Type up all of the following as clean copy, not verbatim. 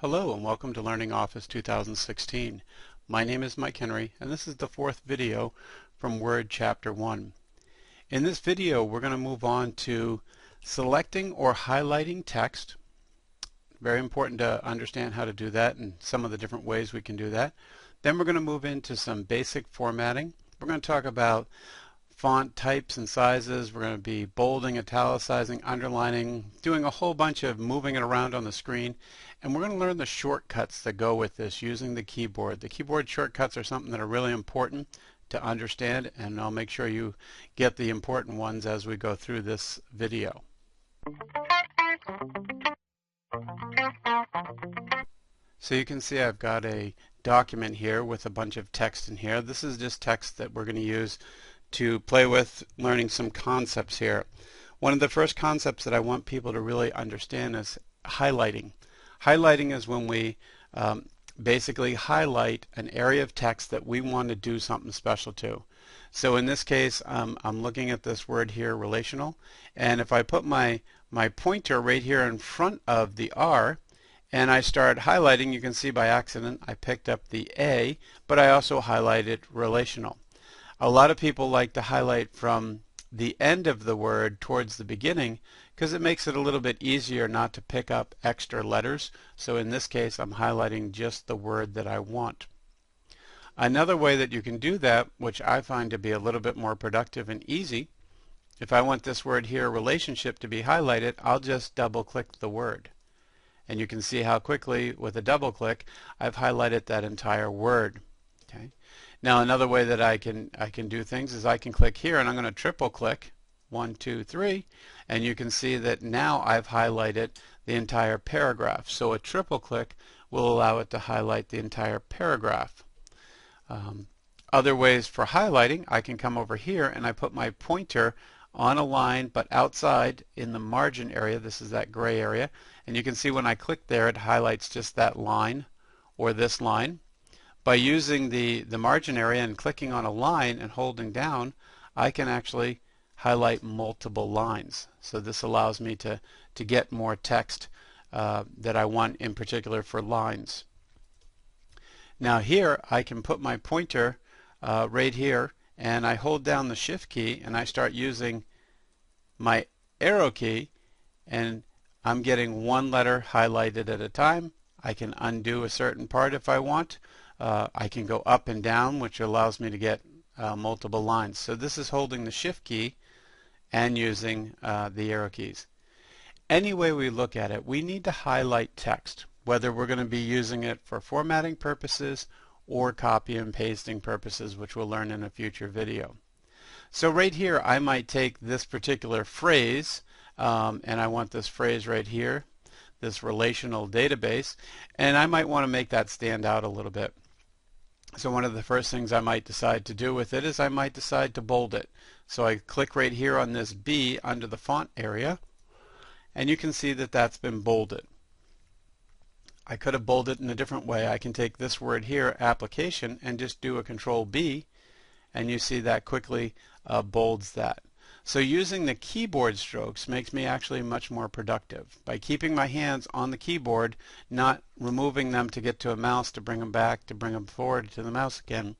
Hello and welcome to Learning Office 2016. My name is Mike Henry and this is the fourth video from Word Chapter 1. In this video we're going to move on to selecting or highlighting text. Very important to understand how to do that and some of the different ways we can do that. Then we're going to move into some basic formatting. We're going to talk about font types and sizes. We're going to be bolding, italicizing, underlining, doing a whole bunch of moving it around on the screen. And we're going to learn the shortcuts that go with this using the keyboard. The keyboard shortcuts are something that are really important to understand, and I'll make sure you get the important ones as we go through this video. So you can see I've got a document here with a bunch of text in here. This is just text that we're going to use to play with learning some concepts here. One of the first concepts that I want people to really understand is highlighting. Highlighting is when we basically highlight an area of text that we want to do something special to. So in this case I'm looking at this word here, relational, and if I put my pointer right here in front of the R and I start highlighting, you can see by accident I picked up the A, but I also highlighted relational. A lot of people like to highlight from the end of the word towards the beginning because it makes it a little bit easier not to pick up extra letters. So in this case I'm highlighting just the word that I want. Another way that you can do that, which I find to be a little bit more productive and easy, if I want this word here, relationship, to be highlighted, I'll just double click the word. And you can see how quickly with a double click I've highlighted that entire word. Okay. Now another way that I can do things is I can click here and I'm going to triple click 1, 2, 3, and you can see that now I've highlighted the entire paragraph. So a triple click will allow it to highlight the entire paragraph. Other ways for highlighting, I can come over here and I put my pointer on a line but outside in the margin area. This is that gray area, and you can see when I click there it highlights just that line or this line. By using the margin area and clicking on a line and holding down, I can actually highlight multiple lines. So this allows me to get more text that I want, in particular for lines. Now here I can put my pointer right here and I hold down the shift key and I start using my arrow key and I'm getting one letter highlighted at a time. I can undo a certain part if I want. I can go up and down, which allows me to get multiple lines. So this is holding the shift key and using the arrow keys. Any way we look at it, we need to highlight text, whether we're going to be using it for formatting purposes or copy and pasting purposes, which we'll learn in a future video. So right here I might take this particular phrase and I want this phrase right here, this relational database, and I might want to make that stand out a little bit. So one of the first things I might decide to do with it is I might decide to bold it. So I click right here on this B under the font area, and you can see that that's been bolded. I could have bolded it in a different way. I can take this word here, application, and just do a Control B, and you see that quickly bolds that. So using the keyboard strokes makes me actually much more productive. By keeping my hands on the keyboard, not removing them to get to a mouse to bring them back, to bring them forward to the mouse again,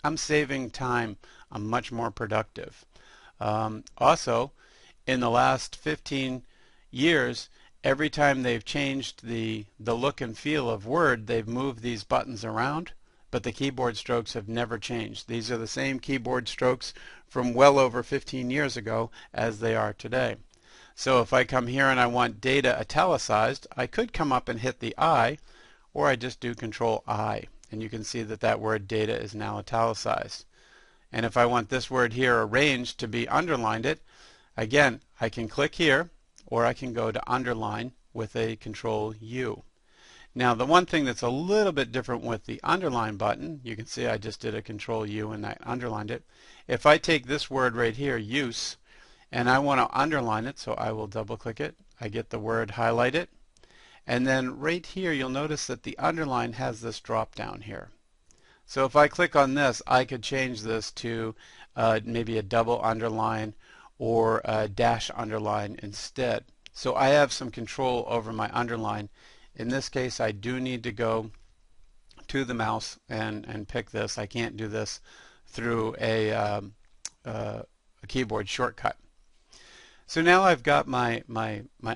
I'm saving time. I'm much more productive. Also, in the last 15 years, every time they've changed the look and feel of Word, they've moved these buttons around, but the keyboard strokes have never changed. These are the same keyboard strokes from well over 15 years ago as they are today. So if I come here and I want data italicized, I could come up and hit the I, or I just do Control I, and you can see that that word data is now italicized. And if I want this word here arranged to be underlined, again I can click here, or I can go to underline with a Control U. Now the one thing that's a little bit different with the underline button, you can see I just did a Control U and I underlined it. If I take this word right here, use, and I want to underline it, so I will double click it, I get the word highlighted, and then right here you'll notice that the underline has this drop down here. So if I click on this, I could change this to maybe a double underline or a dash underline instead. So I have some control over my underline In this case, I do need to go to the mouse and pick this. I can't do this through a keyboard shortcut. So now I've got my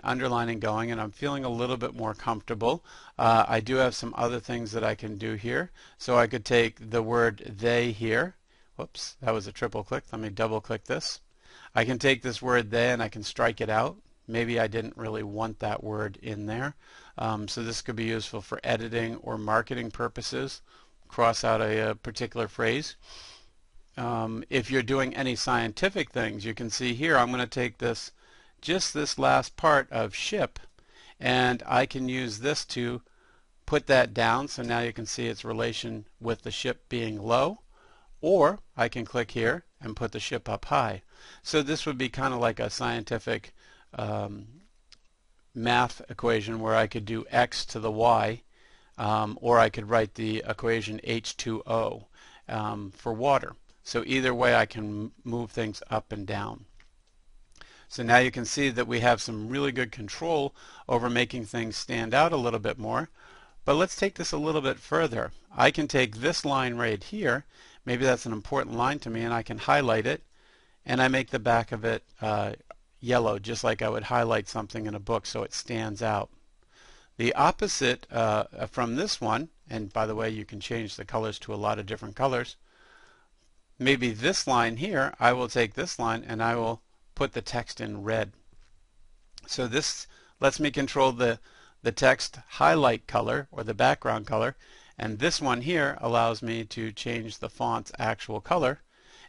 underlining going, and I'm feeling a little bit more comfortable. I do have some other things that I can do here. So I could take the word they here. Whoops, that was a triple click. Let me double click this. I can take this word they and I can strike it out. Maybe I didn't really want that word in there. So this could be useful for editing or marketing purposes. Cross out a particular phrase. If you're doing any scientific things, you can see here I'm going to take this, just this last part of ship, and I can use this to put that down, so now you can see its relation with the ship being low, or I can click here and put the ship up high. So this would be kind of like a scientific math equation where I could do x to the y, or I could write the equation H2O for water. So either way I can move things up and down. So now you can see that we have some really good control over making things stand out a little bit more. But let's take this a little bit further. I can take this line right here, maybe that's an important line to me, and I can highlight it, and I make the back of it yellow, just like I would highlight something in a book so it stands out. The opposite from this one, and by the way you can change the colors to a lot of different colors, maybe this line here, I will take this line and I will put the text in red. So this lets me control the text highlight color or the background color, and this one here allows me to change the font's actual color,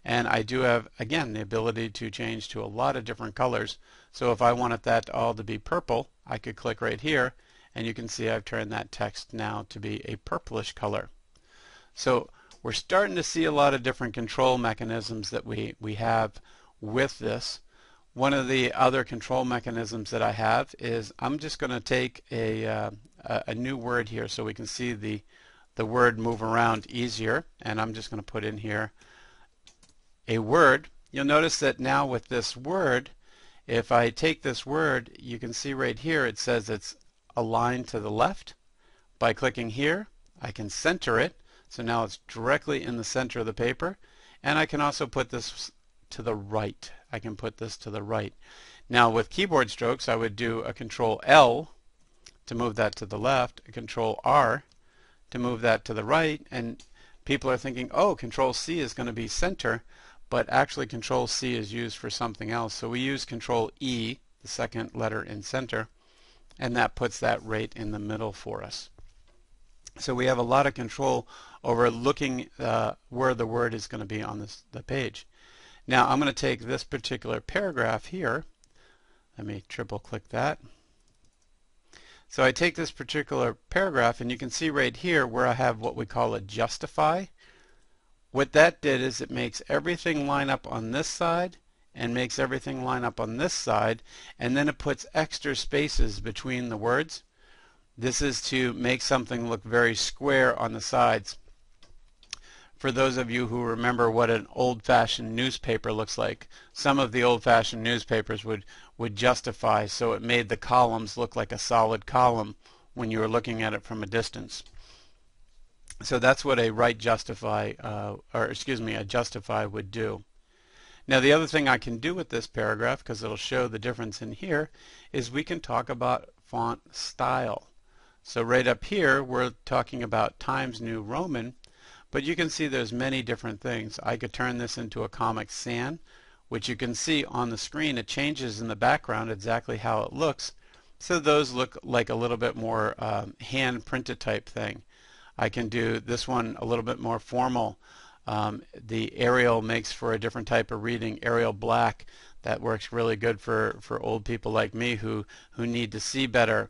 and I do have again the ability to change to a lot of different colors. So if I wanted that all to be purple, I could click right here and you can see I've turned that text now to be a purplish color. So we're starting to see a lot of different control mechanisms that we have with this. One of the other control mechanisms that I have is I'm just going to take a new word here so we can see the word move around easier, and I'm just going to put in here a word. You'll notice that now with this word, if I take this word, you can see right here it says it's aligned to the left. By clicking here, I can center it. So now it's directly in the center of the paper, and I can also put this to the right. I can put this to the right. Now with keyboard strokes I would do a Control L to move that to the left, a Control R to move that to the right, and people are thinking, oh, Control C is going to be center, but actually Control C is used for something else. So we use Control E, the second letter in center, and that puts that right in the middle for us. So we have a lot of control over looking where the word is going to be on the page. Now I'm going to take this particular paragraph here. Let me triple click that. So I take this particular paragraph, and you can see right here where I have what we call a justify. What that did is it makes everything line up on this side and makes everything line up on this side, and then it puts extra spaces between the words. This is to make something look very square on the sides. For those of you who remember what an old-fashioned newspaper looks like, some of the old-fashioned newspapers would justify, so it made the columns look like a solid column when you were looking at it from a distance. So that's what a right justify, a justify would do. Now the other thing I can do with this paragraph, because it'll show the difference in here, is we can talk about font style. So right up here we're talking about Times New Roman, but you can see there's many different things. I could turn this into a Comic Sans, which you can see on the screen. It changes in the background exactly how it looks. So those look like a little bit more hand printed type thing. I can do this one a little bit more formal. The Arial makes for a different type of reading, Arial Black. That works really good for old people like me who need to see better.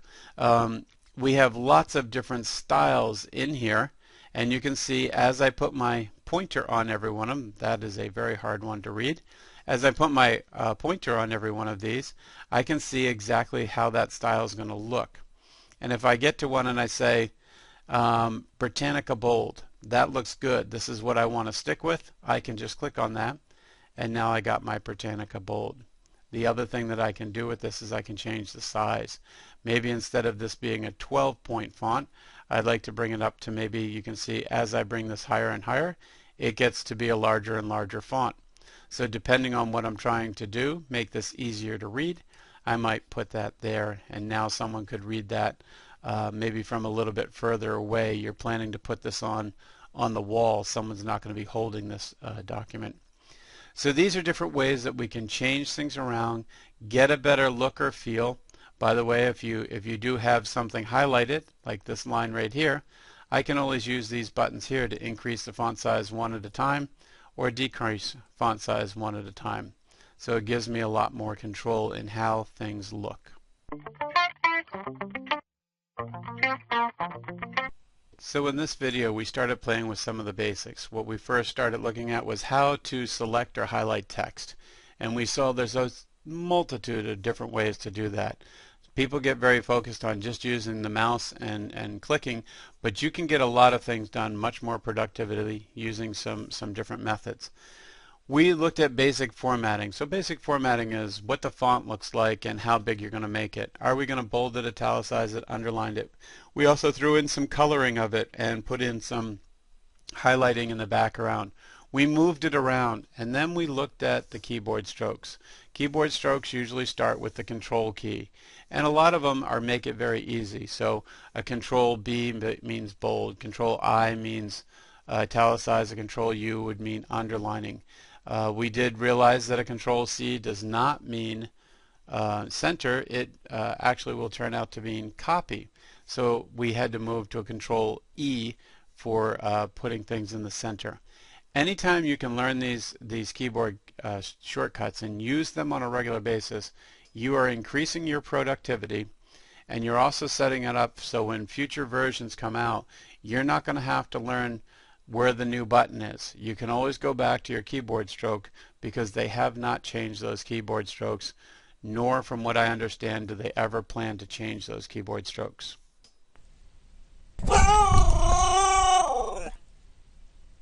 We have lots of different styles in here, and you can see as I put my pointer on every one of them, that is a very hard one to read. As I put my pointer on every one of these, I can see exactly how that style is going to look. And if I get to one and I say Britannica Bold, that looks good, this is what I want to stick with, I can just click on that, and now I got my Britannica Bold. The other thing that I can do with this is I can change the size. Maybe instead of this being a 12-point font, I'd like to bring it up to, maybe you can see as I bring this higher and higher, it gets to be a larger and larger font. So depending on what I'm trying to do, make this easier to read, I might put that there, and now someone could read that maybe from a little bit further away. You're planning to put this on the wall. Someone's not going to be holding this document. So these are different ways that we can change things around, get a better look or feel. By the way, if you do have something highlighted, like this line right here, I can always use these buttons here to increase the font size one at a time or decrease font size one at a time. So it gives me a lot more control in how things look. So in this video we started playing with some of the basics. What we first started looking at was how to select or highlight text. And we saw there's a multitude of different ways to do that. People get very focused on just using the mouse and clicking, but you can get a lot of things done much more productively using some different methods. We looked at basic formatting. So basic formatting is what the font looks like and how big you're going to make it. Are we going to bold it, italicize it, underline it? We also threw in some coloring of it and put in some highlighting in the background. We moved it around, and then we looked at the keyboard strokes. Keyboard strokes usually start with the control key, and a lot of them make it very easy. So a control B means bold, control I means italicize, a control U would mean underlining. We did realize that a control C does not mean center. It actually will turn out to mean copy. So we had to move to a control E for putting things in the center. Anytime you can learn these keyboard shortcuts and use them on a regular basis, you are increasing your productivity, and you're also setting it up so when future versions come out, you're not going to have to learn where the new button is. You can always go back to your keyboard stroke because they have not changed those keyboard strokes, nor from what I understand do they ever plan to change those keyboard strokes.